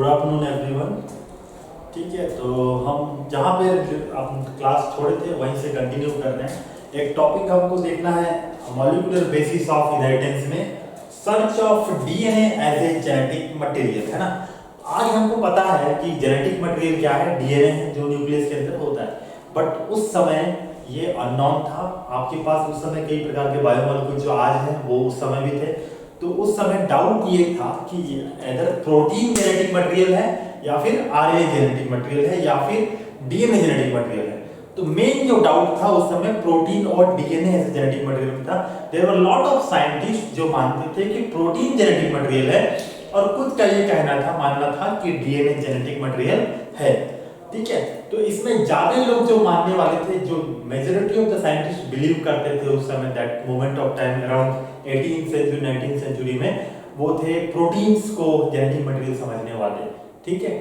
Good afternoon everyone. ठीक है, तो हम जहाँ पे हम क्लास छोड़े थे वहीं से कंटिन्यू कर रहे हैं। एक टॉपिक हमको देखना है मॉलिक्यूलर बेसिस ऑफ इनहेरिटेंस में search of DNA as a genetic material, है ना। आज हमको पता है कि जेनेटिक मटेरियल क्या है, डीएनए है जो न्यूक्लियस के अंदर होता है। बट उस समय ये अननोन था। आपके पास उस समय कई प्रकार के बायोमॉलिक्यूल जो आज हैं वो उस समय भी थे। तो उस समय डाउट ये था कि इधर प्रोटीन जेनेटिक मटेरियल है या फिर आरएनए जेनेटिक मटेरियल है या फिर डीएनए जेनेटिक मटेरियल है। तो मेन जो डाउट था उस समय प्रोटीन और डीएनए ऐसे जेनेटिक मटेरियल था। There were lot of scientist जो मानते थे कि प्रोटीन जेनेटिक मटेरियल है और कुछ का ये कहना था, मानना था कि डीएनए जेनेटिक मटेरियल है। ठीक है, तो इसमें ज्यादा लोग जो मानने वाले थे, जो majority of the scientist believe करते थे उस समय that moment of time around 18th century 19th century में, वो थे प्रोटीन्स को जेनेटिक मटेरियल समझने वाले। ठीक है,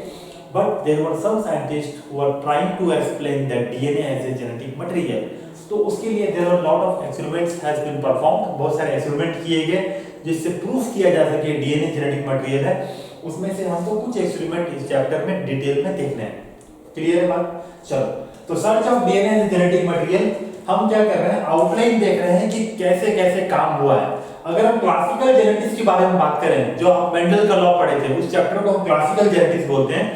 but there were some scientist who are trying to explain that DNA as a genetic material. तो उसके लिए there are lot of experiments has been performed, बहुत सारे एक्सपेरिमेंट किए गए जिससे प्रूफ किया जा सके डीएनए जेनेटिक मटेरियल है। उसमें से हमको कुछ एक्सपेरिमेंट इस चैप्टर में डिटेल में देखने हैं। क्लियर है बात? चलो, तो search of DNA as genetic material हम क्या कर रहे हैं, आउटलाइन देख रहे हैं कि कैसे कैसे काम हुआ है। अगर हम क्लासिकल जेनेटिक्स के बारे में बात करें, जो हम मेंडल का लॉ पढ़े थे, उस चैप्टर को हम क्लासिकल जेनेटिक्स बोलते हैं।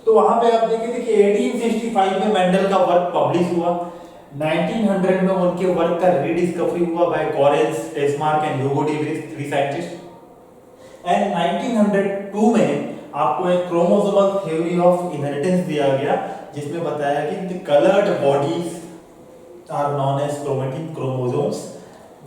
तो वहां पे आप देखें कि 1865 में मेंडल का वर्क पब्लिश हुआ। 1900 में उनके वर्क का रीडिस्कवरी हुआ by Correns, Tschermak and Hugo de Vries, 3 scientist. And 1902 में आपको एक क्रोमोसोमल थ्योरी ऑफ इनहेरिटेंस दिया गया, जिसमें बताया कि the coloured bodies are known as chromatin chromosomes.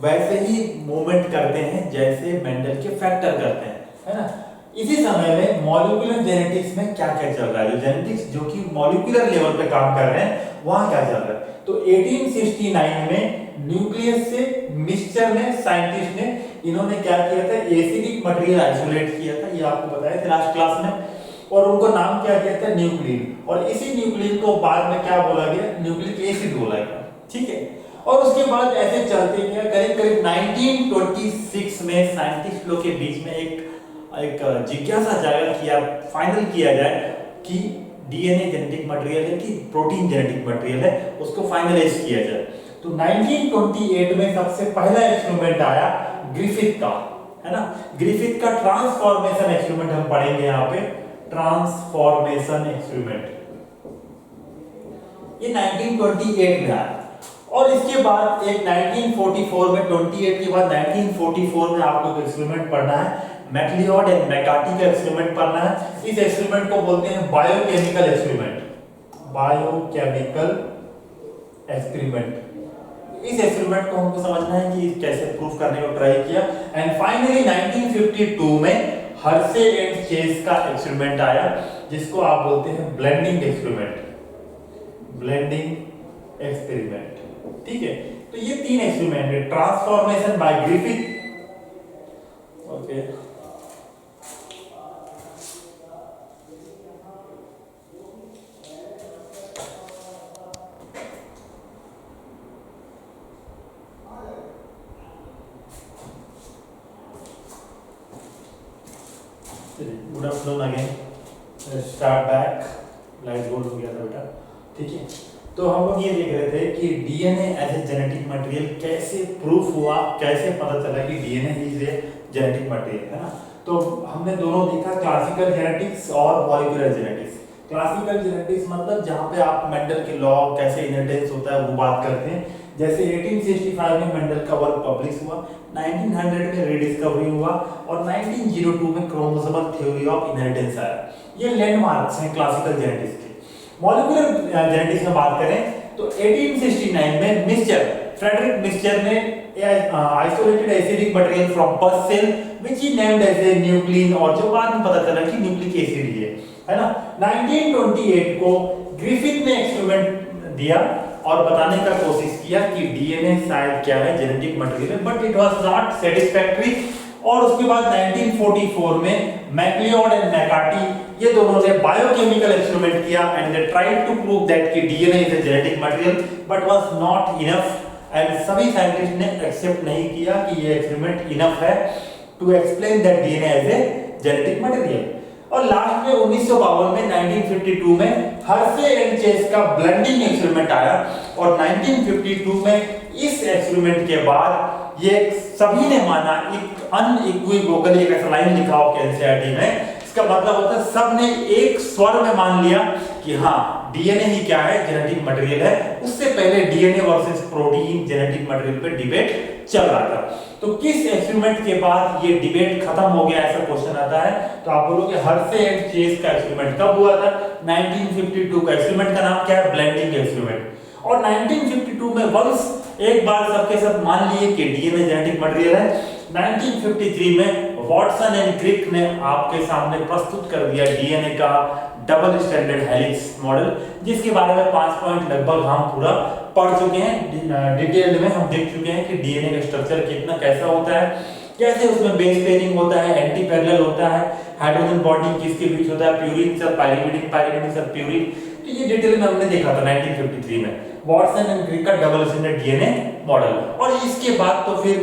वैसे ही मूवमेंट करते हैं जैसे मेंडल के फैक्टर करते हैं, है ना। इसी समय में मॉलिक्यूलर जेनेटिक्स में क्या क्या चल रहा है, जो जेनेटिक्स जो कि मॉलिक्यूलर लेवल पे काम कर रहे हैं, वहां क्या चल रहा है। तो 1869 में न्यूक्लियस से मिक्सचर में साइंटिस्ट ने इन्होंने क्या किया था, एसिडिक मटेरियल आइसोलेट किया था, ये आपको बताया था लास्ट क्लास में। और उनको नाम क्या दिया था, न्यूक्लिन। और इसी न्यूक्लिन को बाद में क्या बोला गया, न्यूक्लिक एसिड बोला गया। ठीक है, और उसके बाद ऐसे चलते गया। करीब करीब 1926 में साइंटिस्ट लोग के बीच में एक जिज्ञासा जागा किया, फाइनल किया जाए कि डीएनए जेनेटिक मटेरियल है कि प्रोटीन जेनेटिक मटेरियल है, उसको फाइनलाइज किया जाए। तो 1928 में सबसे पहला एक्सपेरिमेंट आया ग्रिफिथ का, है ना। ग्रिफिथ का ट्रांसफॉर्मेशन एक्सपेरिमेंट हम पढ़ेंगे यहाँ पे, ट्रांसफॉर्मेशन एक्सपेरिमेंट, ये 1928 में आया। और इसके बाद एक 1944 में, 28 के बाद 1944 में आपको एक एक्सपेरिमेंट पढ़ना है, मैक्लिओड एंड मैकार्टी का एक्सपेरिमेंट पढ़ना है। इस एक्सपेरिमेंट को बोलते हैं बायोकेमिकल एक्सपेरिमेंट, बायोकेमिकल एक्सपेरिमेंट। इस एक्सपेरिमेंट को हमको समझना है कि कैसे प्रूफ करने को ट्राई किया। एंड फाइनली 1952 में हर्शे एंड चेस का एक्सपेरिमेंट आया, जिसको आप बोलते हैं ब्लेंडिंग एक्सपेरिमेंट, ब्लेंडिंग एक्सपेरिमेंट। ठीक है, तो ये 3 एक्सपेरिमेंट है, transformation by Griffith, okay, good afternoon again, start back, light गोल हो गया था बेटा। ठीक है, तो हम लोग ये देख रहे थे कि DNA as a genetic material कैसे प्रूफ हुआ, कैसे पता चला कि DNA is a genetic material, है ना। तो हमने दोनों देखा, क्लासिकल जेनेटिक्स और मॉलिक्यूलर जेनेटिक्स। क्लासिकल जेनेटिक्स मतलब जहाँ पे आप मेंडल के लॉ, कैसे इनहेरिटेंस होता है वो बात करते हैं। जैसे 1865 में मेंडल का वर्क पब्लिश हुआ, 1900 में रीडिस्कवरी हुआ और 1902 में क्रोमोसोमल थ्योरी ऑफ इनहेरिटेंस आया। ये लैंडमार्क्स हैं क्लासिकल जेनेटिक्स के। मॉलिक्यूलर जेनेटिक्स में बात करें तो 1869 में मिक्सचर, फ्रेडरिक मिक्सचर ने isolated acidic material from pus cell which he named as a nuclein, और जो बाद में पता चला कि न्यूक्लिक एसिड ही है ना। 1928 को ग्रिफिथ ने एक्सपेरिमेंट दिया और बताने का कोशिश किया कि डीएनए शायद क्या है, जेनेटिक मटेरियल है, but it was not satisfactory. और उसके बाद 1944 में मैक्लिओड एंड मैकार्टी, ये दोनों ने बायोकेमिकल एक्सपेरिमेंट किया and they tried to prove that कि DNA is a genetic material, but was not enough. And सभी साइंटिस्ट ने एक्सेप्ट नहीं किया कि ये एक्सपेरिमेंट इनफ है to explain that DNA is a genetic material. और लास्ट में 1952 में 1952 में हर्शे एंड चेस का ब्लेंडिंग एक्सपेरिमेंट आया और 1952 में इस एक्सपेरिमेंट के बाद ये सभी ने माना एक अनइक्विवोकल एक ऐसा लाइन लिखा हो एनसीईआरटी में, इसका मतलब होता है सबने एक स्वर में मान लिया कि हाँ डीएनए ही क्या है, जेनेटिक मटेरियल है। उससे पहले DNA versus protein genetic material पे डिबेट चल रहा था। तो किस एक्सपेरिमेंट के बाद ये डिबेट खत्म हो गया, ऐसा क्वेश्चन आता है तो आप बोलोगे हर्शे एंड चेस का एक्सपेरिमेंट कब हुआ था? 1952 का। एक्सपेरिमेंट का नाम क्या है? Blending experiment. और 1952 में वंस एक बार सबके सब मान लिए कि डीएनए जेनेटिक मटेरियल है। 1953 में वॉटसन एंड क्रिक ने आपके सामने प्रस्तुत कर दिया डीएनए का डबल स्ट्रैंडेड हेलिक्स मॉडल, जिसके बारे में 5 पॉइंट लगभग हम पूरा पढ़ चुके हैं। डिटेल्ड में हम देख चुके हैं कि डीएनए का स्ट्रक्चर कितना कैसा होता है, कैसे उसमें बेस पेयरिंग होता है, एंटी पैरेलल होता है, हाइड्रोजन बॉन्डिंग किसके बीच होता है, प्यूरिन सब पाइरीमिडिन, पाइरीमिडिन सब प्यूरिन। तो ये डिटेल में हमने देखा था 1953 में वॉटसन एंड क्रिक का डबल स्ट्रैंडेड डीएनए मॉडल। और इसके बाद तो फिर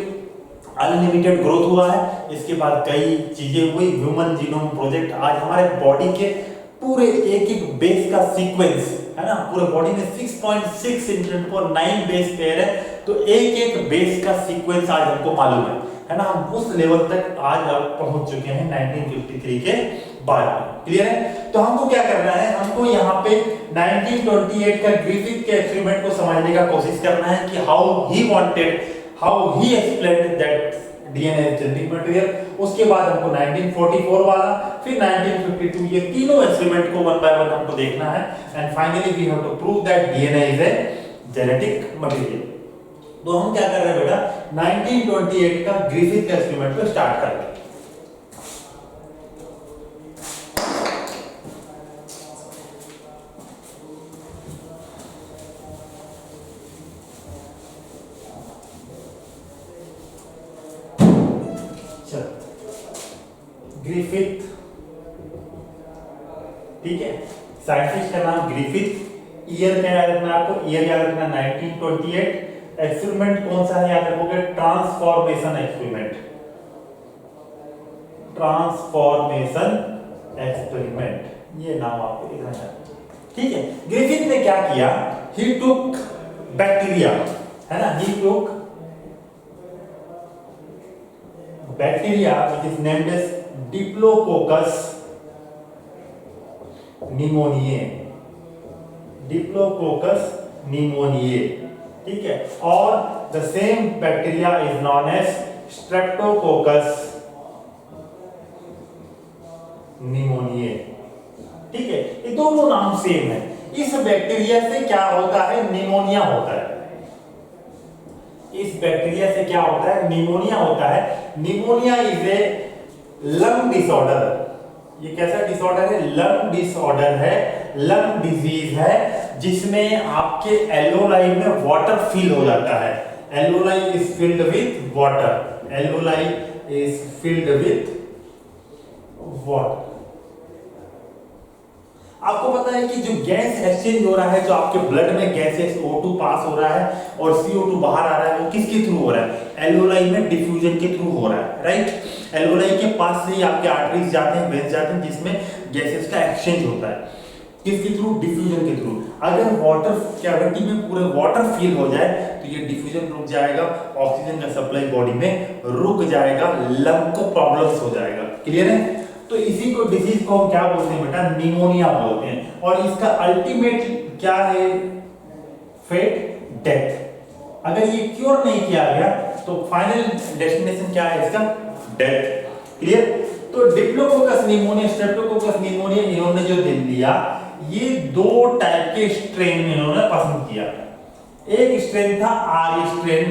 अनलिमिटेड ग्रोथ हुआ है। इसके बाद कई चीजें हुई, ह्यूमन जीनोम प्रोजेक्ट। आज हमारे बॉडी के पूरे एक एक बेस का सीक्वेंस है ना, पूरे बॉडी में 6.6 × 9 बेस पेयर है, तो एक एक बेस का सीक्वेंस आज हमको मालूम है ना। हम उस लेवल तक आज पहुंच चुके हैं 1953 के बाद। क्लियर है? तो हमको क्या करना है, हमको यहाँ पे 1928 का ग्रिफिथ के एक्सपेरिमेंट को समझने का कोशिश करना है कि how he explained that DNA genetic material. उसके बाद हमको 1944 वाला, फिर 1952, ये तीनों एक्सपेरिमेंट को वन बाय वन हमको देखना है। And finally we have to prove that DNA is a genetic material. तो हम क्या कर रहे हैं बेटा, 1928 का ग्रिफिथ का एक्सपेरिमेंट को स्टार्ट करते हैं। ग्रिफिथ, ठीक है, साइंटिस्ट का नाम ग्रिफिथ। ईयर क्या याद रखना आपको, ईयर याद रखना 1928। एक्सपेरिमेंट कौन सा है याद रखोगे, ट्रांसफॉर्मेशन एक्सपेरिमेंट, ट्रांसफॉर्मेशन एक्सपेरिमेंट, ये नाम आपको लिखना है। ठीक है, ग्रिफिथ ने क्या किया, ही टुक बैक्टीरिया, है ना, ही टुक bacteria which is named as Diplococcus pneumoniae, Diplococcus pneumoniae, ठीक है, और the same bacteria is known as Streptococcus pneumoniae. ठीक है, ये दोनों नाम सेम है। इस बैक्टीरिया से क्या होता है, निमोनिया होता है। इस बैक्टीरिया से क्या होता है, निमोनिया होता है। Pneumonia is a lung disorder. ये कैसा डिसऑर्डर है, लंग डिसऑर्डर है, लंग डिजीज है, जिसमें आपके एल्वेओलाई में वाटर फिल हो जाता है। Alveoli is filled with water, alveoli is filled with water. आपको पता है कि जो गैस एक्सचेंज हो रहा है, जो आपके ब्लड में गैसेस O2 पास हो रहा है और CO2 बाहर आ रहा है, वो किसके थ्रू हो रहा है, एल्वेओलाई में डिफ्यूजन के थ्रू हो रहा है, राइट। एल्वेओलाई के पास से ही आपके आर्टरीज जाते हैं, वेन्स जाते हैं, जिसमें गैसेस का एक्सचेंज होता है, किसके थ्रू, डिफ्यूजन के थ्रू। अगर वाटर कैविटी में पूरे वाटर फिल हो जाए तो ये डिफ्यूजन रुक जाएगा, ऑक्सीजन का सप्लाई बॉडी में रुक जाएगा, लंग को प्रॉब्लम्स हो जाएगा। क्लियर है? तो इसी को डिजीज को हम क्या बोलते हैं बेटा, निमोनिया बोलते हैं। और इसका अल्टीमेट क्या है, फेट, डेथ। अगर ये क्योर नहीं किया गया तो फाइनल डेस्टिनेशन क्या है इसका, डेथ। क्लियर? तो डिप्लोकोकस निमोनिया, स्ट्रेप्टोकोकस निमोनिया इन्होंने जो दे दिया, ये दो टाइप के स्ट्रेन इन्होंने पसंद किया। एक स्ट्रेन था आर स्ट्रेन,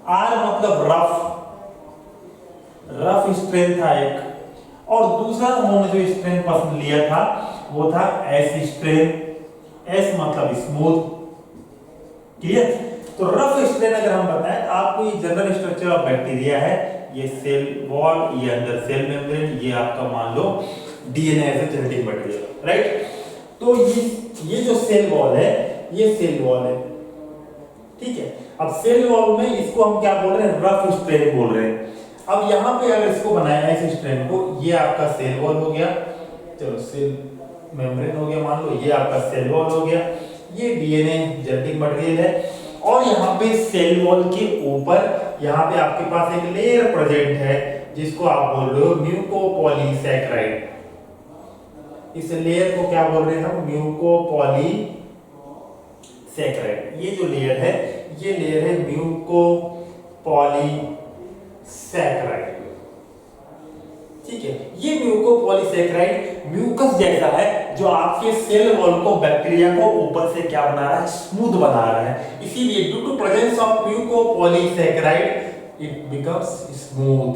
आर मतलब रफ स्ट्रेन था एक, और दूसरा उन्होंने जो स्ट्रेन पसंद लिया था वो था एस स्ट्रेन, एस मतलब स्मूथ। क्लियर? तो रफ स्ट्रेन अगर हम बताएं तो आपको ये जनरल स्ट्रक्चर ऑफ बैक्टीरिया है, ये सेल वॉल, ये अंदर सेल मेम्ब्रेन, ये आपका मान लो DNA as a genetic material, right. तो ये जो सेल वॉल है, ये सेल वॉल है, ठीक है। अब सेल वॉल में इसको हम क्या बोल रहे हैं, रफ स्ट्रेन बोल रहे हैं। अब यहाँ पे अगर इसको बनाया इस स्ट्रैंड को, ये आपका सेल वॉल हो गया, चलो सेल मेम्ब्रेन हो गया मान लो, ये आपका सेल वॉल हो गया, ये डीएनए जेनेटिक मटेरियल है, और यहाँ पे सेल वॉल के ऊपर यहाँ पे आपके पास एक लेयर प्रेजेंट है जिसको आप बोल रहे हो म्यूकोपॉलीसैकेराइड। इस लेयर को क्या बोल रहे हैं हम? म्यूकोपॉलीसैकेराइड। ये जो लेयर है, ये लेयर है म्यूकोपॉलीसैकेराइड। ठीक है, ये म्यूकोपॉलीसैकेराइड म्यूकस जैसा है जो आपके सेल वॉल को, बैक्टीरिया को ऊपर से क्या बना रहा है? स्मूथ बना रहा है। इसीलिए due to presence of mucopolysaccharide it becomes smooth.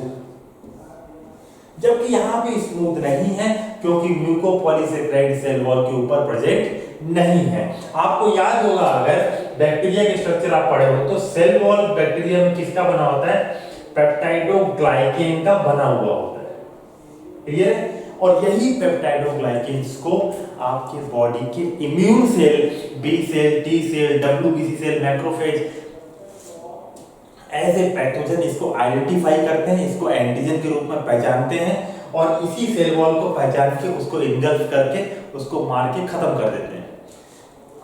जबकि यहाँ पे स्मूथ नहीं है क्योंकि म्यूकोपॉलीसैकेराइड सेल वॉल के ऊपर प्रेजेंट नहीं है। आपको याद होगा अगर बैक्टीरिया के स्ट्रक्चर आप पढ़े हो तो सेल वॉल बैक्टीरिया में किसका बना होता है? पेप्टाइडोग्लाइकेन का बना हुआ होता है। क्लियर है? और यही पेप्टाइडोग्लाइकेन्स को आपके बॉडी के immune cell, B cell, T cell, WBC cell, macrophage as a pathogen इसको आइडेंटिफाई करते हैं, इसको एंटीजन के रूप में पहचानते हैं और इसी सेल वॉल को पहचान के उसको इंगल्फ करके उसको मार के खत्म कर देते हैं।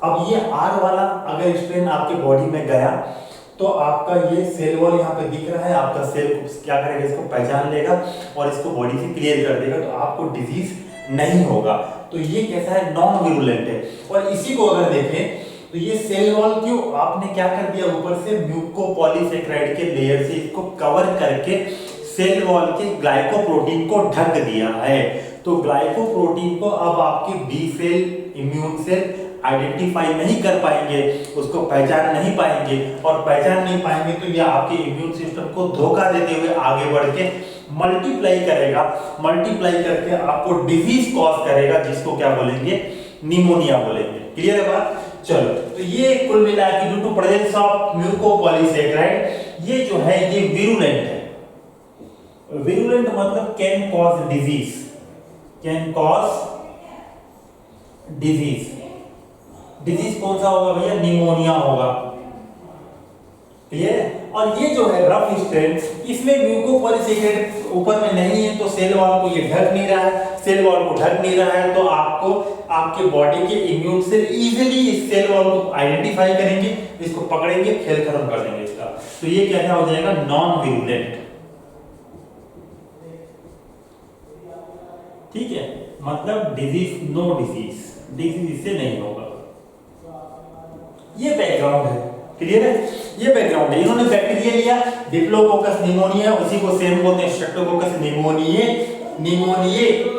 अब ये आर वाला अगर स्ट्रेन आपके बॉडी में गया तो आपका ये सेल वॉल यहाँ पे दिख रहा है, आपका सेल क्या करेगा? इसको पहचान लेगा और इसको बॉडी से क्लियर कर देगा, तो आपको डिजीज नहीं होगा। तो ये कैसा है? नॉन विरुलेंट है। और इसी को अगर देखें तो ये सेल वॉल क्यों आपने क्या कर दिया? ऊपर से म्यूकोपॉलीसैकेराइड के लेयर से इसको कवर करके सेल वॉल के ग्लाइकोप्रोटीन को ढक दिया है। तो ग्लाइकोप्रोटीन को अब आपके B cell, immune cell identify नहीं कर पाएंगे, उसको पहचान नहीं पाएंगे, और पहचान नहीं पाएंगे तो यह आपके इम्यून सिस्टम को धोखा देते हुए आगे बढ़ के मल्टीप्लाई करेगा। मल्टीप्लाई करके आपको डिजीज कॉज करेगा, जिसको क्या बोलेंगे? निमोनिया बोलेंगे। क्लियर है बात? चलो, तो ये कुल मिला के due to presence of mucopolysaccharide ये जो है ये विरुलेंट है। विरुलेंट मतलब can cause disease, can cause disease. Disease कौन सा होगा भैया? निमोनिया होगा। क्लियर है? और ये जो है रफ स्ट्रेन, इसमें म्यूकोपॉलीसैकेराइड ऊपर में नहीं है तो सेल वॉल को ये ढक नहीं रहा है। सेल वॉल को ढक नहीं रहा है तो आपको आपके बॉडी के इम्यून सेल इजीली इस सेल वॉल को आइडेंटिफाई करेंगे, इसको पकड़ेंगे, खेल खत्म कर देंगे इसका। तो ये कैसा हो जाएगा? Non virulent. ठीक है, मतलब डिजीज, नो डिजीज, डिजीज इससे नहीं होगा। ये बैकग्राउंड है। क्लियर है? ये बैकग्राउंड है। इन्होंने बैक्टीरिया लिया, डिप्लोकोकस निमोनिया, उसी को सेम बोलते हैं स्ट्रेप्टोकोकस निमोनिये। निमोनिये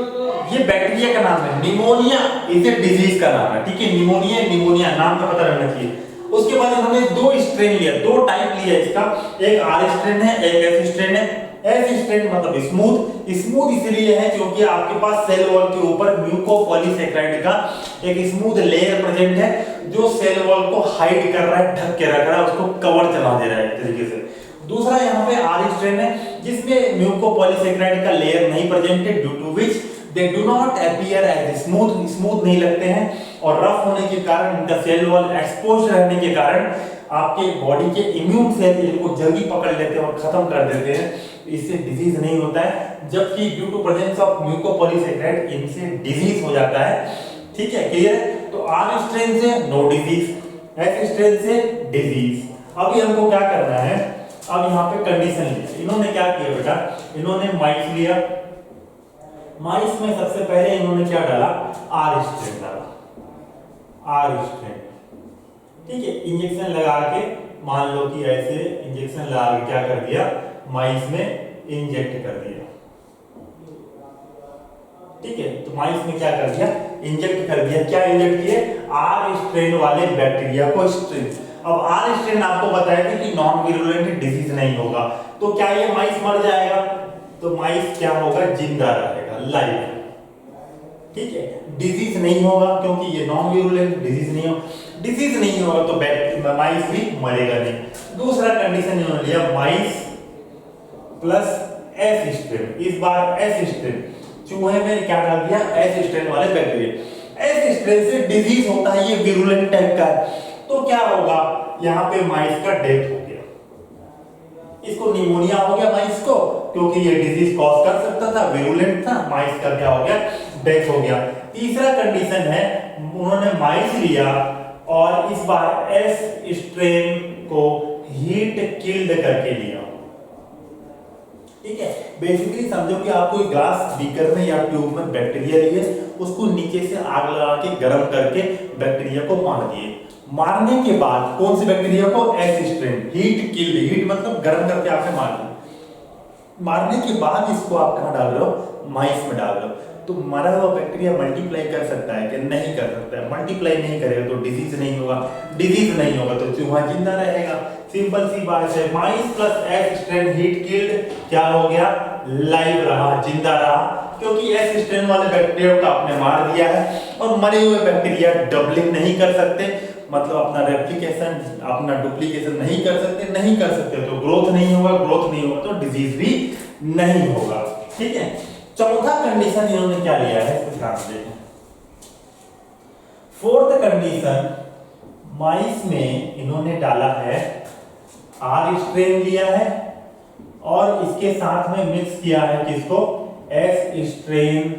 ये बैक्टीरिया का नाम है, निमोनिया इसे डिजीज का नाम है। ठीक है, निमोनिया, निमोनिया नाम का पता रहना चाहिए। उसके बाद इन्होंने दो स्ट्रेन लिया, दो टाइप लिया इसका, एक आर स्ट्रेन है, एक एस स्ट्रेन है। एस स्ट्रेन मतलब स्मूथ। स्मूथ इसलिए है क्योंकि आपके पास सेल वॉल के ऊपर म्यूकोपॉलीसैकेराइड का एक स्मूथ लेयर प्रेजेंट है जो सेल वॉल को हाइड कर रहा है, ढक के रख रहा है, उसको कवर चला दे रहा है एक तरीके से। दूसरा यहाँ पे आर स्ट्रेन है जिसमें म्यूकोपॉलीसैकेराइड का लेयर नहीं प्रेजेंट है, due to which they do not appear as smooth, smooth नहीं लगते हैं, और रफ होने के कारण, इनका सेल वॉल एक्सपोज रहने के कारण आपके बॉडी के इम्यून सेल इनको जल्दी पकड़ लेते हैं और खत्म कर देते हैं। इससे डिजीज नहीं होता है, जबकि due to presence of mucopolysaccharide इनसे डिजीज हो जाता है। ठीक है, क्लियर है? तो आर स्ट्रेन से नो डिजीज, एस स्ट्रेन से डिजीज। अभी हमको क्या करना है? अब यहाँ पे कंडीशन लिया। इन्होंने क्या किया बेटा? इन्होंने माइस लिया। माइस में सबसे पहले इन्होंने क्या डाला? आर स्ट्रेन डाला, आर स्ट्रेन। ठीक है, इंजेक्शन लगा के, मान लो कि ऐसे इंजेक्शन लगा के क्या कर दिया? माइस में इंजेक्ट कर दिया। ठीक है, तो माइस में क्या कर दिया? इंजेक्ट कर दिया। क्या इंजेक्ट किए? आर स्ट्रेन वाले बैक्टीरिया को स्ट्रेन। अब आर स्ट्रेन आपको बताया था कि नॉन विरुलेंट डिजीज नहीं होगा, तो क्या ये माइस मर जाएगा? तो माइस क्या होगा? जिंदा रहेगा, लाइव। ठीक है, डिजीज नहीं होगा क्योंकि ये नॉन विरुलेंट, डिजीज नहीं होगा। डिजीज नहीं होगा तो माइस भी मरेगा नहीं। दूसरा कंडीशन इन्होंने लिया, माइस प्लस एस स्ट्रेन। इस बार एस स्ट्रेन, चूहे में क्या डाल दिया? एस स्ट्रेन वाले बैक्टीरिया। एस स्ट्रेन से डिजीज होता है, ये विरुलेंट टाइप का है, तो क्या होगा? यहाँ पे माइस का डेथ हो गया। इसको निमोनिया हो गया माइस को, क्योंकि ये डिजीज कॉज कर सकता था, विरुलेंट था, माइस का क्या हो गया, डेथ हो गया। तीसरा कंडीशन है, उन्होंने माइस लिया और इस बार एस स्ट्रेन को हीट किल्ड करके लिया। ठीक है, बेसिकली समझो कि आप कोई ग्लास बीकर में या ट्यूब में बैक्टीरिया लिए, उसको नीचे से आग लगा के गर्म करके बैक्टीरिया को मार दिए। मारने के बाद कौन सी बैक्टीरिया को, S strain, heat killed, heat मतलब गर्म करके आपने मार दिया। मारने के बाद इसको आप कहां डाल रहे हो, माइस में डाल रहे हो। तो मरा हुआ बैक्टीरिया मल्टीप्लाई कर सकता है कि नहीं कर सकता है? मल्टीप्लाई नहीं करेगा तो डिजीज नहीं होगा, डिजीज नहीं होगा तो चूहा जिंदा रहेगा। सिंपल सी बात है, mice plus S strain heat killed क्या हो गया, लाइव रहा, जिंदा रहा, क्योंकि एस स्ट्रेन वाले बैक्टीरिया को आपने मार दिया है। और मरे हुए बैक्टीरिया डबलिंग नहीं कर सकते, मतलब अपना रेप्लिकेशन, अपना डुप्लीकेशन नहीं कर सकते, नहीं कर सकते तो ग्रोथ नहीं होगा, ग्रोथ नहीं होगा तो डिजीज भी नहीं होगा। ठीक है, चौथा कंडीशन इन्होंने क्या लिया है, इसको ध्यान दें। फोर्थ कंडीशन, माइस में इन्होंने डाला है आर स्ट्रेन लिया है और इसके साथ में मिक्स किया है किसको, एस स्ट्रेन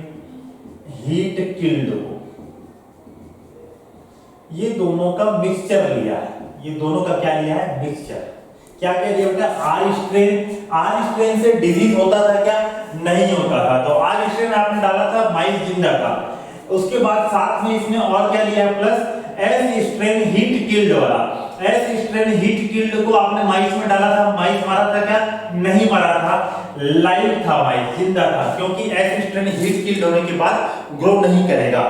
हीट किल्ड को। ये दोनों का मिक्सचर लिया है, ये दोनों का क्या लिया है, मिक्सचर। क्या कह दिया बेटा, आर स्ट्रेन से डिजीज होता था क्या, नहीं होता था। तो आर स्ट्रेन आपने डाला था, माइस जिंदा था। उसके बाद साथ में इसमें और क्या लिया है, plus S strain heat killed वाला। एस स्ट्रेन हीट किल्ड को आपने माइस में डाला था, माइस मारा था क्या, नहीं मारा था, लाइव था माइस, जिंदा था, क्योंकि एस स्ट्रेन हीट किल्ड होने के बाद ग्रो नहीं करेगा।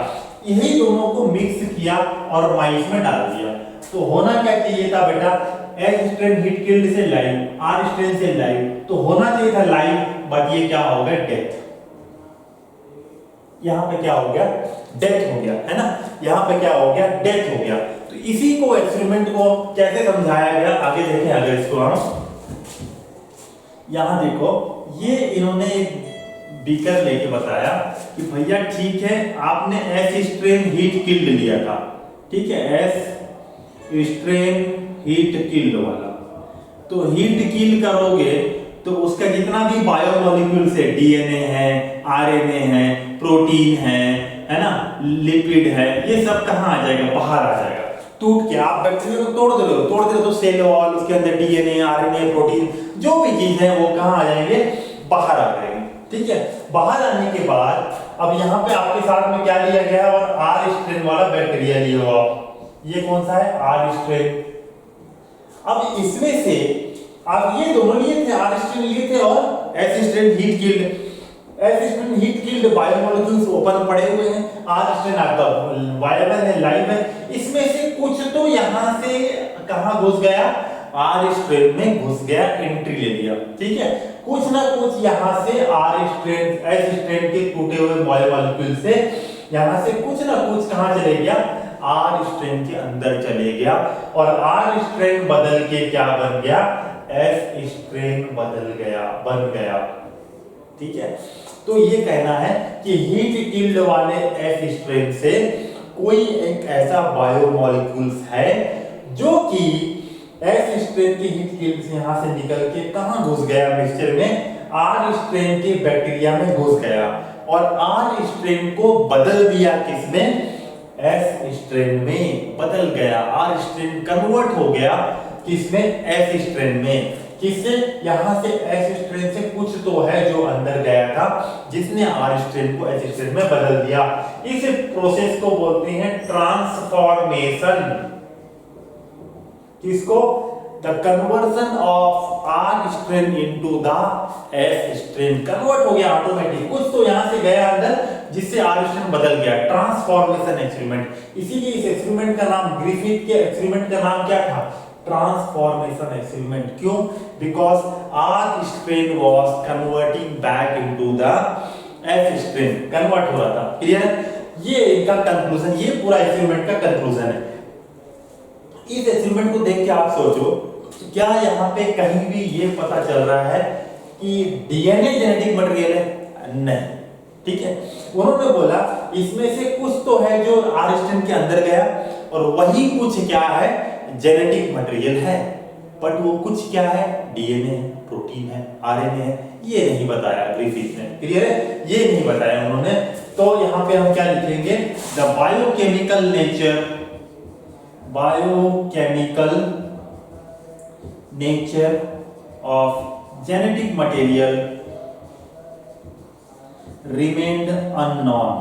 यही दोनों को मिक्स किया और माइस में डाल दिया। तो होना क्या चाहिए था बेटा, एस स्ट्रेन हीट किल्ड से लाइव, आर स्ट्रेन से लाइव, तो होना चाहिए था लाइव, बट ये क्या हो गया, डेथ। यहां पे क्या हो गया, डेथ हो गया, है ना, यहां पे क्या हो गया, डेथ हो गया। तो इसी को एक्सपेरिमेंट को कैसे समझाया गया, आगे देखें। अगर इसको हम यहां देखो, ये इन्होंने एक बीकर लेके बताया कि भैया ठीक है, आपने एस स्ट्रेन हीट किल्ड लिया था, ठीक है, एस स्ट्रेन हीट किल्ड वाला। तो हीट किल करोगे तो उसका जितना भी बायोमोलिक्यूल्स है, डीएनए है, आरएनए है, प्रोटीन है ना, लिपिड है, ये सब कहां आ जाएगा, बाहर आ जाएगा टूट के। आप बैक्टीरिया को तोड़ दे रहे हो तो सेल वॉल, उसके अंदर डीएनए, आरएनए, प्रोटीन, जो भी चीज है वो कहां आ जाएंगे, बाहर आ जाएंगे। ठीक है, बाहर आने के बाद अब यहाँ पे आपके साथ में क्या लिया गया, और आर स्ट्रेन वाला बैक्टीरिया लिया हो आप। ये कौन सा है, आर स्ट्रेन। अब इसमें से आप ये दोनों लिए थे, आर स्ट्रेन लिए थे और S strain heat killed. S strain heat killed biomolecules open पड़े हुए हैं, आर स्ट्रेन आपका वायबल है, लाइव है। इसमें से कुछ तो यहां से कहां घुस गया, आर स्ट्रेन में घुस गया, एंट्री ले लिया। ठीक है, कुछ ना कुछ यहां से आर स्ट्रेन, एस स्ट्रेन के टूटे हुए बायोमोलिक्यूल से यहां से कुछ ना कुछ कहां चले गया, आर स्ट्रेन के अंदर चले गया, और आर स्ट्रेन बदल के क्या बन गया, एस स्ट्रेन बन गया। ठीक है, तो ये कहना है कि हीट किल्ड वाले एस स्ट्रेन से कोई एक ऐसा बायोमोलिक्यूल्स है जो कि एस स्ट्रेन की हीट किल्ड से यहां से निकल के कहां घुस गया, मिक्सचर में, आर स्ट्रेन के बैक्टीरिया में घुस गया, और आर स्ट्रेन को बदल दिया किसमें, एस स्ट्रेन में बदल गया। आर स्ट्रेन कन्वर्ट हो गया किसमें, एस स्ट्रेन में। किससे, यहां से एस स्ट्रेन से कुछ तो है जो अंदर गया था, जिसने आर स्ट्रेन को एस स्ट्रेन में बदल दिया। इस प्रोसेस को बोलते हैं ट्रांसफॉर्मेशन। किसको, the conversion of R strain into the S strain. Convert हो गया ऑटोमेटिक, कुछ तो यहां से गया अंदर जिससे आर स्ट्रेन बदल गया। ट्रांसफॉर्मेशन एक्सपेरिमेंट, इसीलिए इस एक्सपेरिमेंट का नाम, ग्रिफिथ के एक्सपेरिमेंट का नाम क्या था, ट्रांसफॉर्मेशन एक्सपेरिमेंट। क्यों, because R strain was converting back into the S strain, convert हो रहा था। क्लियर, ये इनका कंक्लूजन, ये पूरा एक्सपेरिमेंट का कंक्लूजन है। इस एक्सपेरिमेंट को देख के आप सोचो, क्या यहाँ पे कहीं भी ये पता चल रहा है कि डीएनए जेनेटिक मटेरियल है, नहीं। ठीक है, उन्होंने बोला इसमें से कुछ तो है जो आर स्ट्रेन के अंदर गया, और वही कुछ क्या है, जेनेटिक मटेरियल है। बट वो कुछ क्या है, डीएनए है, प्रोटीन है, आरएनए है, ये नहीं बताया ग्रिफिथ ने। क्लियर है, ये नहीं बताया उन्होंने। तो यहाँ पे हम क्या लिखेंगे, the biochemical nature of genetic material remained unknown।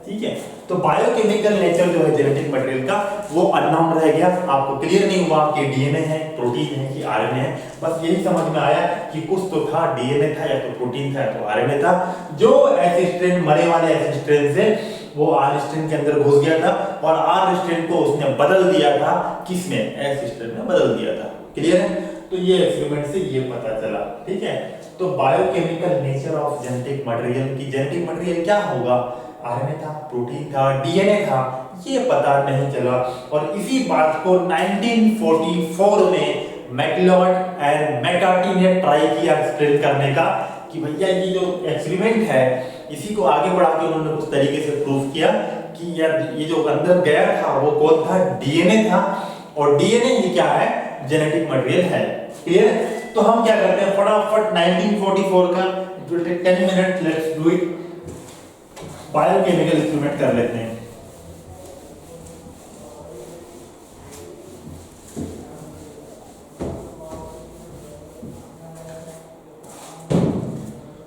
ठीक है, तो बायोकेमिकल नेचर जो है जेनेटिक मटेरियल का वो अननोन रह गया। आपको क्लियर नहीं हुआ कि डीएनए है, प्रोटीन है कि आरएनए है। बस यही समझ में आया कि कुछ तो था, डीएनए था या तो प्रोटीन था या तो आरएनए था। जो एस स्ट्रेन, मरे वाले एस स्ट्रेन से वो आर स्ट्रेन के अंदर घुस गया था और आर स्ट्रेन को उसने बदल दिया था, किसने, एस स्ट्रेन ने बदल दिया था। क्लियर है, तो ये एक्सपेरिमेंट से ये पता चला। ठीक है, तो biochemical nature of genetic material की, जेनेटिक मटेरियल क्या होगा, आरएनए था, प्रोटीन था, डीएनए था, ये पता नहीं चला। और इसी बात को 1944 में मैकलियोड एंड मैकार्टी ने ट्राई किया एक्सप्लेन करने का कि भैया ये जो एक्सपेरिमेंट है इसी को आगे बढ़ा के उन्होंने कुछ तरीके से प्रूव किया कि यार ये जो अंदर गया था वो कौन था, डीएनए था, और डीएनए ये क्या है, जेनेटिक मटेरियल है। क्लियर, तो हम क्या करते हैं फटाफट 1944 का 10 minute, let's do it, biochemical experiment कर लेते हैं।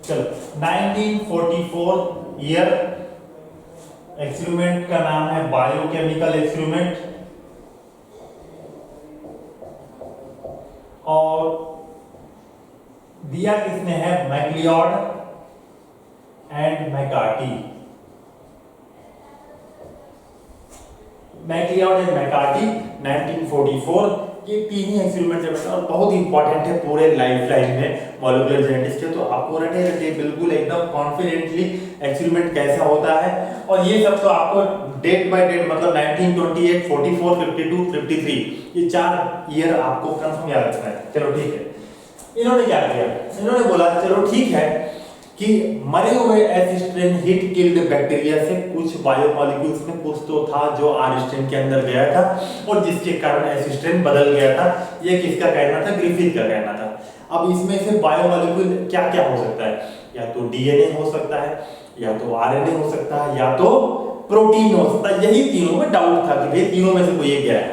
चलो 1944 ईयर, एक्सपेरिमेंट का नाम है बायोकेमिकल एक्सपेरिमेंट, और दिया किसने है, McLeod and McCarthy. McLeod and McCarthy 1944, ये तीन ही एक्सपेरिमेंट है और बहुत इंपॉर्टेंट है पूरे लाइफ लाइन में मॉलिक्यूलर जेनेटिक्स के। तो आपको रटे रटे बिल्कुल एकदम कॉन्फिडेंटली एक्सपेरिमेंट कैसा होता है, और ये सब तो आपको डेट बाय डेट मतलब 1928, 44, 52, 53 ये 4 ईयर आपको कंफर्म याद रखना है। चलो ठीक है, इन्होंने क्या किया, इन्होंने बोला चलो ठीक है कि मरे हुए S strain heat killed bacteria से कुछ बायोमॉलिक्यूल्स में कुछ तो था जो आर स्ट्रेन के अंदर गया था और जिसके कारण एस स्ट्रेन बदल गया था। ये किसका कहना था, ग्रिफिथ का कहना था। अब इसमें से बायोमॉलिक्यूल क्या क्या हो सकता है, या तो डीएनए हो सकता है, या तो आरएनए हो सकता है, या तो प्रोटीन हो सकता है। यही तीनों में डाउट था कि भाई तीनों में से कोई एक गया है।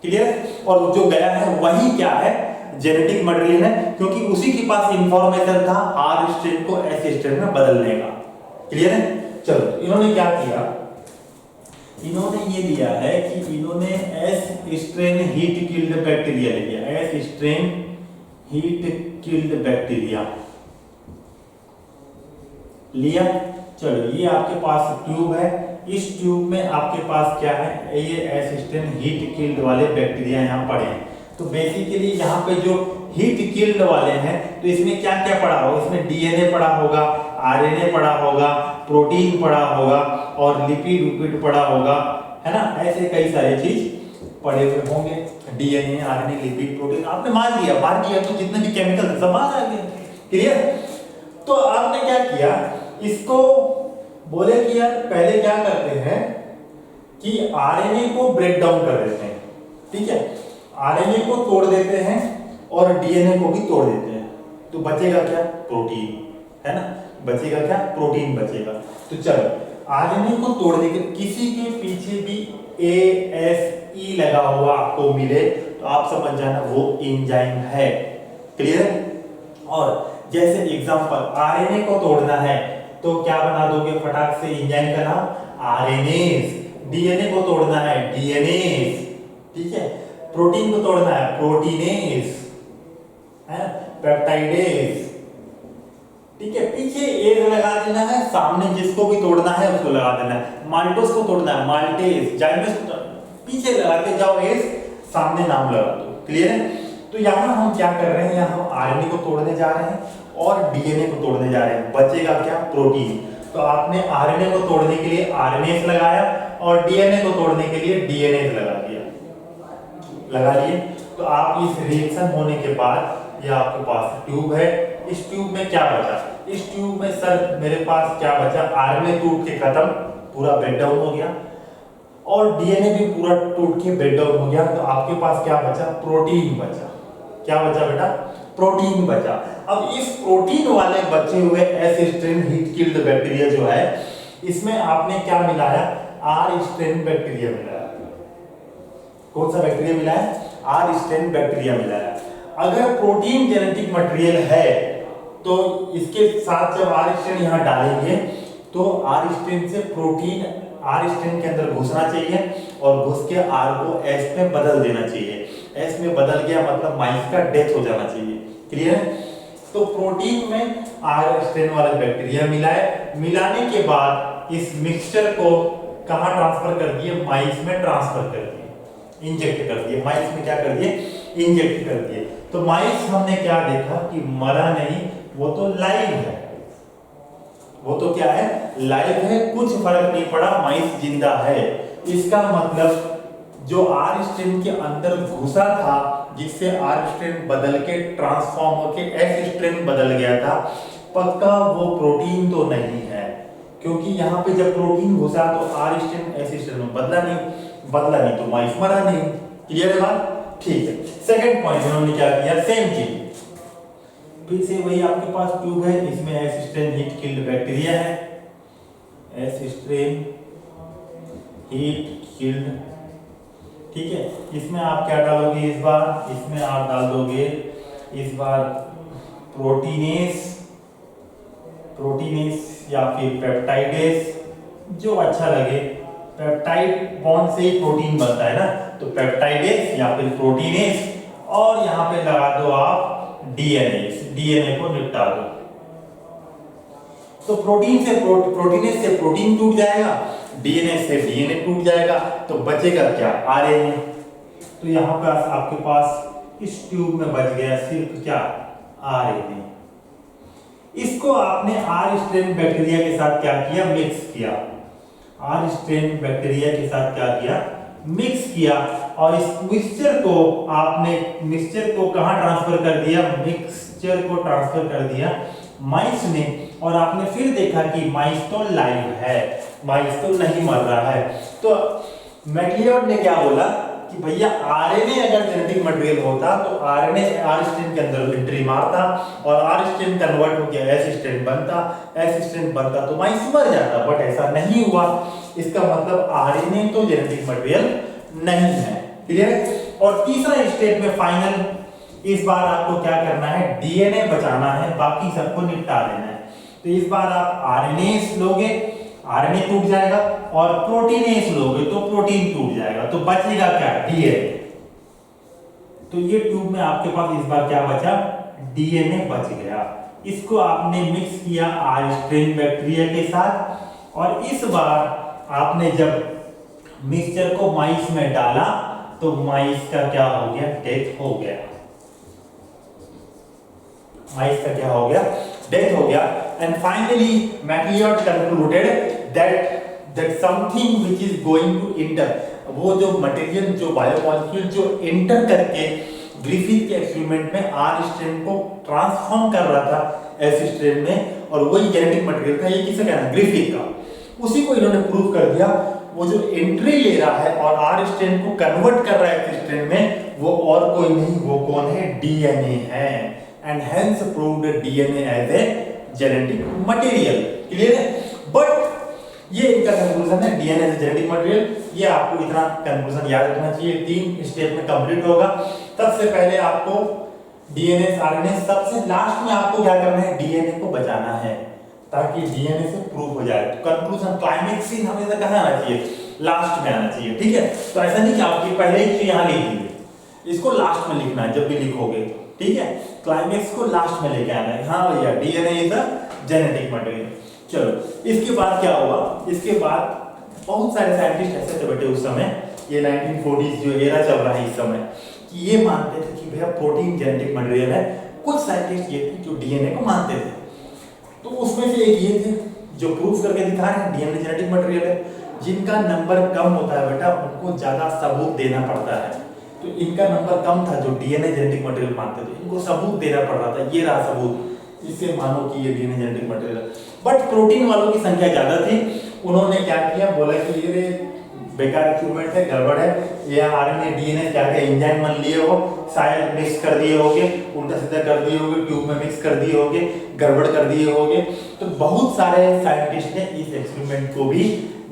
क्लियर, और जो गया है वही क्या है, जेनेटिक मटेरियल है, क्योंकि उसी के पास इंफॉर्मेशन था आर स्ट्रेन को एस स्ट्रेन में बदलने का। क्लियर है, चलो इन्होंने क्या किया, इन्होंने ये दिया है कि इन्होंने S strain heat killed bacteria ले लिया, S strain heat killed bacteria लिया। चलो ये आपके पास ट्यूब है, इस ट्यूब में आपके पास क्या है, ये एस स्ट्रेन हीट किल्ड वाले बैक्टीरिया यहाँ पड़े हैं। तो बेसिकली यहाँ पे जो हीट किल्ड वाले हैं तो इसमें क्या क्या पड़ा होगा, इसमें डीएनए पड़ा होगा, आरएनए पड़ा होगा, प्रोटीन पड़ा होगा और लिपिड विपिड पड़ा होगा, है ना। ऐसे कई सारे चीज पड़े हुए होंगे, डीएनए, आरएनए, लिपिड, प्रोटीन। आपने मार दिया तो जितने भी केमिकल सब बाहर आ गए। क्लियर, तो आपने क्या किया, इसको बोले कि यार पहले क्या करते हैं कि आरएनए को ब्रेक डाउन कर देते हैं। ठीक है, आरएनए को तोड़ देते हैं और डीएनए को भी तोड़ देते हैं, तो बचेगा क्या, प्रोटीन, है ना, बचेगा क्या, प्रोटीन बचेगा। तो चलो आरएनए को तोड़ने के किसी के पीछे भी ASE लगा हुआ आपको मिले तो आप समझ जाना वो एंजाइम है। क्लियर, और जैसे एग्जांपल आरएनए को तोड़ना है तो क्या बना दोगे फटाक से एंजाइम का नाम, आरएनएस। डीएनए को तोड़ना है, डीएनएस। ठीक है, प्रोटीन को तोड़ना है, प्रोटीनेस, है, पेप्टाइडेस। ठीक है, पीछे एज लगा देना है, सामने जिसको भी तोड़ना है उसको लगा देना है। माल्टोस को तोड़ना है, माल्टेस, जाइमस को पीछे लगाते जाओ एज, सामने नाम लगा दो। क्लियर है, तो यहाँ हम क्या कर रहे हैं, यहाँ हम आरएनए को तोड़ने जा रहे हैं और डीएनए को तोड़ने जा रहे हैं, बचेगा क्या, प्रोटीन। तो आपने आरएनए को तोड़ने के लिए आरएनएस लगाया और डीएनए को तोड़ने के लिए डीएनएस लगा लिए। तो आप इस रिएक्शन होने के बाद ये आपके पास ट्यूब है, इस ट्यूब में क्या बचा, इस ट्यूब में सर मेरे पास क्या बचा, आरएनए टूट के खत्म, पूरा ब्रेक डाउन हो गया। और डीएनए भी पूरा टूट के ब्रेक डाउन हो गया, तो आपके पास क्या बचा? प्रोटीन बचा। क्या बचा बेटा? प्रोटीन बचा। अब इस प्रोटीन वाले बचे हुए S strain heat killed bacteria जो है, इसमें आपने क्या मिलाया? आर स्ट्रेन बैक्टीरिया मिलाया। कौन सा बैक्टीरिया मिलाया? आर स्ट्रेन बैक्टीरिया मिलाया। अगर प्रोटीन जेनेटिक मटेरियल है तो इसके साथ जब आर स्ट्रेन यहाँ डालेंगे तो आर स्ट्रेन से प्रोटीन आर स्ट्रेन के अंदर घुसना चाहिए और घुस के आर को एस में बदल देना चाहिए। एस में बदल गया मतलब माइस का डेथ हो जाना चाहिए। क्लियर है? तो प्रोटीन में आर स्ट्रेन वाला बैक्टीरिया मिलाए, मिलाने के बाद इस मिक्सचर को कहाँ ट्रांसफर कर दिए? माइस में ट्रांसफर कर दिए, इंजेक्ट कर दिए। माइस में क्या कर दिए? इंजेक्ट कर दिए। तो माइस हमने क्या देखा कि मरा नहीं, वो तो लाइव है। वो तो क्या है? लाइव है, कुछ फर्क नहीं पड़ा, माइस जिंदा है। इसका मतलब जो आर स्ट्रेन के अंदर घुसा था, जिससे आर स्ट्रेन बदल के ट्रांसफॉर्म होके एस स्ट्रेन बदल गया था, पक्का वो प्रोटीन तो नहीं है, क्योंकि यहाँ पे जब प्रोटीन घुसा तो आर स्ट्रेन एस स्ट्रेन में बदला नहीं तो माइस मरा नहीं। क्लियर है बात? ठीक है। सेकंड पॉइंट इन्होंने क्या किया? सेम चीज फिर से वही आपके पास ट्यूब है, इसमें S strain heat killed bacteria है। एस स्ट्रेन हीट किल्ड, ठीक है। इसमें आप क्या डालोगे इस बार? इसमें आप डाल दोगे इस बार प्रोटीनेस या फिर पेप्टाइडेस, जो अच्छा लगे। पेप्टाइड बॉन्ड से ही प्रोटीन बनता है ना, तो पेप्टाइडेस या फिर प्रोटीनेस, और यहाँ पे लगा दो आप डीएनए को निपटा दो। तो प्रोटीनेस से प्रोटीन टूट जाएगा, डीएनए से डीएनए टूट जाएगा, तो बचेगा क्या? आरएनए। तो यहाँ पे आपके पास इस ट्यूब में बच गया सिर्फ क्या? आरएनए। इसको आपने आर स्ट्रेन बैक्टीरिया के साथ क्या किया? मिक्स किया। आर स्ट्रेन बैक्टीरिया के साथ क्या किया? मिक्स किया। और इस मिक्सचर को कहां ट्रांसफर कर दिया? मिक्सचर को ट्रांसफर कर दिया माइस ने, और आपने फिर देखा कि माइस तो लाइव है, माइस तो नहीं मर रहा है। तो मैक्लियोड ने क्या बोला कि भैया आरएनए अगर जेनेटिक मटेरियल होता तो आरएनए आर स्ट्रेन के अंदर एंट्री मारता और आर स्ट्रेन कन्वर्ट हो गया एस स्ट्रेन बनता, एस स्ट्रेन बनता तो माइस मर जाता, बट ऐसा नहीं हुआ। इसका मतलब आरएनए तो जेनेटिक मटेरियल नहीं है। क्लियर? और तीसरा स्टेप में फाइनल, इस बार आपको क्या करना है? डीएनए बचाना है, बाकी सबको निपटा देना है। तो इस बार आप आरएनए लोगे, आरएनए टूट जाएगा, और प्रोटीनेस लोगे तो प्रोटीन टूट जाएगा, तो बचेगा क्या? डीएनए। तो ये ट्यूब में आपके पास इस बार क्या बचा? डीएनए बच गया। इसको आपने मिक्स किया आर स्ट्रेन बैक्टीरिया के साथ, और इस बार आपने जब मिक्सचर को माइस में डाला तो माइस का क्या हो गया? डेथ हो गया। माइस का क्या हो गया? डेथ हो गया। And finally, MacLeod concluded that something which is going to enter, वो जो मटेरियल, जो बायोमॉलिक्यूल जो एंटर करके ग्रिफिथ के एक्सपेरिमेंट में आर स्ट्रेन को ट्रांसफॉर्म कर रहा था एस स्ट्रेन में, और वही जेनेटिक मटेरियल था। ये किसका कहना? ग्रिफिथ का। उसी को इन्होंने प्रूव कर दिया। वो जो एंट्री ले रहा है और आर स्ट्रेन को कन्वर्ट कर रहा है एस स्ट्रेन में, वो और कोई नहीं, वो कौन है? डीएनए है। And hence proved DNA as a genetic material. Clear है? बट ये इनका कंक्लूजन है, डीएनए एज जेनेटिक मटेरियल। ये आपको इतना कंक्लूजन याद रखना चाहिए, 3 स्टेप में कंप्लीट होगा। सबसे पहले आपको डीएनए आरएनए, सबसे लास्ट में आपको क्या करना है? डीएनए को बचाना है, ताकि डीएनए से प्रूव हो जाए। तो कंक्लूजन, क्लाइमेक्स सीन हमेशा कहां आना चाहिए? लास्ट में आना चाहिए। ठीक है? तो ऐसा नहीं कि आपकी पहले ही यहां लिख दीजिए, इसको लास्ट में लिखना है जब भी लिखोगे। ठीक है? क्लाइमेक्स को लास्ट में लेके आना है। हाँ भैया, DNA is a genetic material. चलो, इसके बाद क्या हुआ? इसके बाद बहुत सारे साइंटिस्ट ऐसे थे बैठे उस समय, ये 1940s जो एरा चल रहा है इस समय, कि ये मानते थे कि भैया प्रोटीन जेनेटिक मटेरियल है। कुछ साइंटिस्ट ये थे जो डीएनए को मानते थे। तो उसमें से एक ये थे जो प्रूफ करके दिखा रहे हैं डीएनए जेनेटिक मटेरियल है। जिनका नंबर कम होता है बेटा, उनको ज्यादा सबूत देना पड़ता है। तो इनका नंबर कम था जो डीएनए जेनेटिक मटेरियल मानते थे, इनको सबूत देना पड़ रहा था। ये रहा सबूत, इससे मानो कि ये डीएनए जेनेटिक मटेरियल है। बट प्रोटीन वालों की संख्या ज्यादा थी। उन्होंने क्या किया? बोला कि ये बेकार एक्सपेरिमेंट है, गड़बड़ है। ये आरएनए डीएनए क्या क्या एंजाइम बन लिए हो, शायद मिक्स कर दिए होगे, उल्टा सीधा कर दिए होगे, ट्यूब में मिक्स कर दिए होगे, गड़बड़ कर दिए होगे। तो बहुत सारे साइंटिस्ट ने इस एक्सपेरिमेंट को भी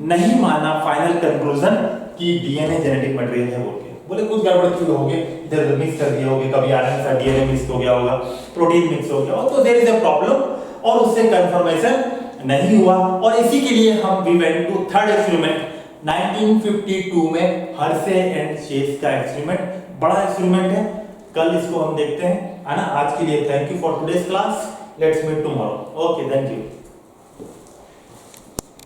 नहीं माना फाइनल कंक्लूजन कि डीएनए जेनेटिक मटेरियल है बोल के। बोले कुछ गड़बड़ किए होगे, इधर मिक्स कर दिए होगे, कभी आरएनए का डीएनए मिक्स हो गया होगा, प्रोटीन मिक्स हो गया हो, तो देयर इज अ प्रॉब्लम, और उससे कंफर्मेशन नहीं हुआ। और इसी के लिए हम we went to third experiment 1952 में हर्शे एंड चेस का एक्सपेरिमेंट। बड़ा एक्सपेरिमेंट है, कल इसको हम देखते हैं, है ना। आज के लिए thank you for today's class, let's meet tomorrow. Okay, thank you.